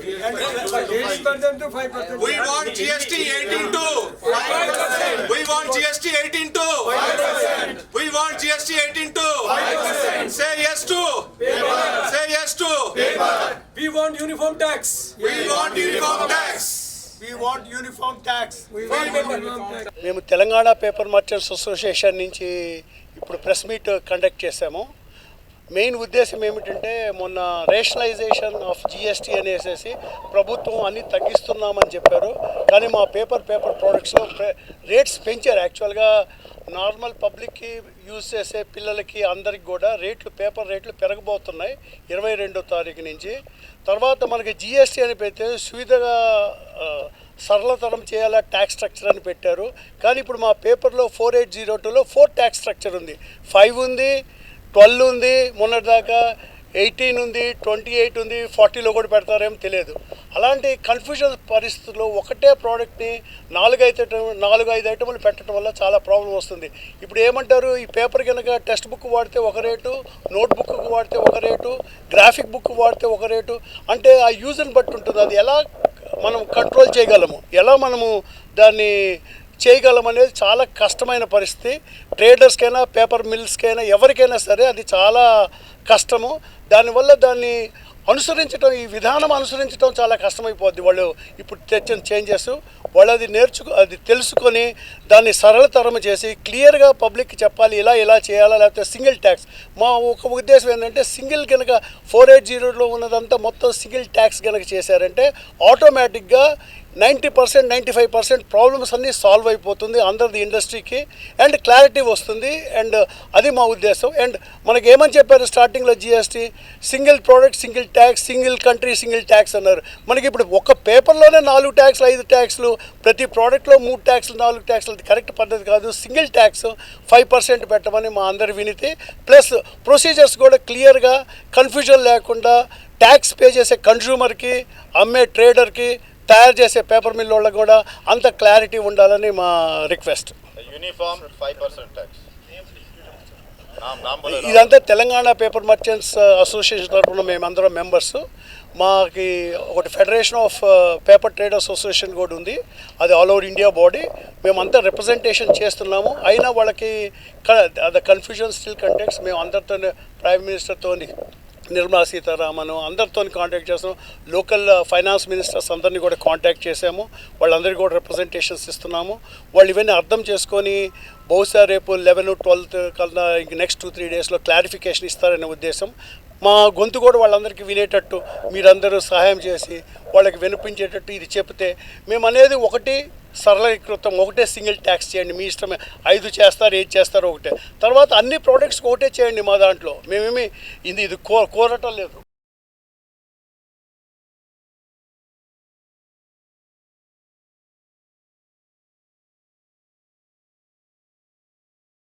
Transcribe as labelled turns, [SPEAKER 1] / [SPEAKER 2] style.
[SPEAKER 1] We want GST 18 to 5%. We want GST 18 to 5%. We want GST 18 to 5%. Say yes to paper. Say yes to paper.
[SPEAKER 2] We want uniform tax.
[SPEAKER 1] We want uniform tax.
[SPEAKER 3] We want uniform tax.
[SPEAKER 4] మేము Telangana paper merchants association నుంచి ఇప్పుడు press meet conduct చేశాము. Main ఉద్దేశం ఏమిటంటే మొన్న rationalization of GST అనేసి ప్రభుత్వం అన్నీ తగ్గిస్తున్నామని చెప్పారు. కానీ మా పేపర్ ప్రోడక్ట్స్లో రేట్స్ పెంచారు. యాక్చువల్గా నార్మల్ పబ్లిక్కి యూజ్ చేసే పిల్లలకి అందరికి కూడా పేపర్ రేట్లు పెరగబోతున్నాయి 22వ తారీఖు నుంచి. తర్వాత మనకి జిఎస్టీ అని పెడితే సువిధగా సరళతరం చేయాలా ట్యాక్స్ స్ట్రక్చర్ అని పెట్టారు. కానీ ఇప్పుడు మా పేపర్లో 4802లో 4 ట్యాక్స్ స్ట్రక్చర్ ఉంది. 5 ఉంది, 12 ఉంది, మొన్నటిదాకా 18 ఉంది, 28 ఉంది, 40లో కూడా పెడతారేమో తెలియదు. అలాంటి కన్ఫ్యూజన్ పరిస్థితుల్లో ఒకటే ప్రోడక్ట్ని 4-5 ఐటమ్లు పెట్టడం వల్ల చాలా ప్రాబ్లం వస్తుంది. ఇప్పుడు ఏమంటారు, ఈ పేపర్ కనుక టెక్స్ట్ బుక్ వాడితే ఒక రేటు, నోట్ బుక్ వాడితే ఒక రేటు, గ్రాఫిక్ బుక్ వాడితే ఒక రేటు, అంటే ఆ యూజ్ని బట్టి ఉంటుంది. అది ఎలా మనం కంట్రోల్ చేయగలము, ఎలా మనము దాన్ని చేయగలం అనేది చాలా కష్టమైన పరిస్థితి. ట్రేడర్స్కైనా పేపర్ మిల్స్కైనా ఎవరికైనా సరే అది చాలా కష్టము. దానివల్ల దాన్ని అనుసరించడం, ఈ విధానం అనుసరించడం చాలా కష్టమైపోద్ది. వాళ్ళు ఇప్పుడు తెచ్చిన చేంజెస్ వాళ్ళు అది తెలుసుకొని దాన్ని సరళతరం చేసి క్లియర్గా పబ్లిక్కి చెప్పాలి, ఇలా చేయాలా, లేకపోతే సింగిల్ ట్యాక్స్. మా ఒక ఉద్దేశం ఏంటంటే సింగిల్ కనుక 4802లో ఉన్నదంతా మొత్తం సింగిల్ ట్యాక్స్ కనుక చేశారంటే ఆటోమేటిక్గా 90%, 95% ప్రాబ్లమ్స్ అన్నీ సాల్వ్ అయిపోతుంది అందరిది ఇండస్ట్రీకి, అండ్ క్లారిటీ వస్తుంది. అండ్ అది మా ఉద్దేశం. అండ్ మనకి ఏమని చెప్పారు స్టార్టింగ్లో, GST single product single tax, single country single tax అన్నారు. మనకి ఇప్పుడు ఒక పేపర్లోనే 4 ట్యాక్స్లు 5 ట్యాక్స్లు, ప్రతి ప్రోడక్ట్లో 3 ట్యాక్స్లు 4 ట్యాక్స్లు, అది కరెక్ట్ పద్ధతి కాదు. సింగిల్ ట్యాక్స్ 5% పెట్టమని మా అందరి వినతి. ప్లస్ ప్రొసీజర్స్ కూడా క్లియర్గా కన్ఫ్యూజన్ లేకుండా ట్యాక్స్ పే చేసే కన్జ్యూమర్కి, అమ్మే ట్రేడర్కి, తయారు చేసే పేపర్ మిల్ వాళ్ళకి కూడా అంత క్లారిటీ ఉండాలని మా రిక్వెస్ట్.
[SPEAKER 5] Uniform 5% tax.
[SPEAKER 4] ఇదంతా తెలంగాణ పేపర్ మర్చెంట్స్ అసోసియేషన్ తరఫున మేమందరం మెంబర్స్. మాకి ఒకటి federation of paper traders association కూడా ఉంది, అది ఆల్ ఓవర్ ఇండియా బాడీ. మేమంతా రిప్రజెంటేషన్ చేస్తున్నాము. అయినా వాళ్ళకి ద కన్ఫ్యూజన్ స్టిల్ కంటెక్స్. మేము అందరితో, ప్రైమ్ మినిస్టర్తో, నిర్మలా సీతారామన్ అందరితో కాంటాక్ట్ చేస్తాం. లోకల్ ఫైనాన్స్ మినిస్టర్స్ అందరినీ కూడా కాంటాక్ట్ చేసాము. వాళ్ళందరికీ కూడా రిప్రజెంటేషన్స్ ఇస్తున్నాము. వాళ్ళు ఇవన్నీ అర్థం చేసుకొని బహుశా రేపు 11, 12 కల్లా ఇంక నెక్స్ట్ 2-3 డేస్లో క్లారిఫికేషన్ ఇస్తారనే ఉద్దేశం. మా గొంతు కూడా వాళ్ళందరికీ వినేటట్టు మీరందరూ సహాయం చేసి వాళ్ళకి వినిపించేటట్టు ఇది చెప్తే, మేము అనేది ఒకటి సరళీకృతం, ఒకటే సింగిల్ ట్యాక్స్ చేయండి, మీ ఇష్టమే. 5 చేస్తారు, 8 చేస్తారు, ఒకటే. తర్వాత అన్ని ప్రోడక్ట్స్కి ఒకటే చేయండి. మా దాంట్లో మేమేమి ఇది కోరటం లేదు.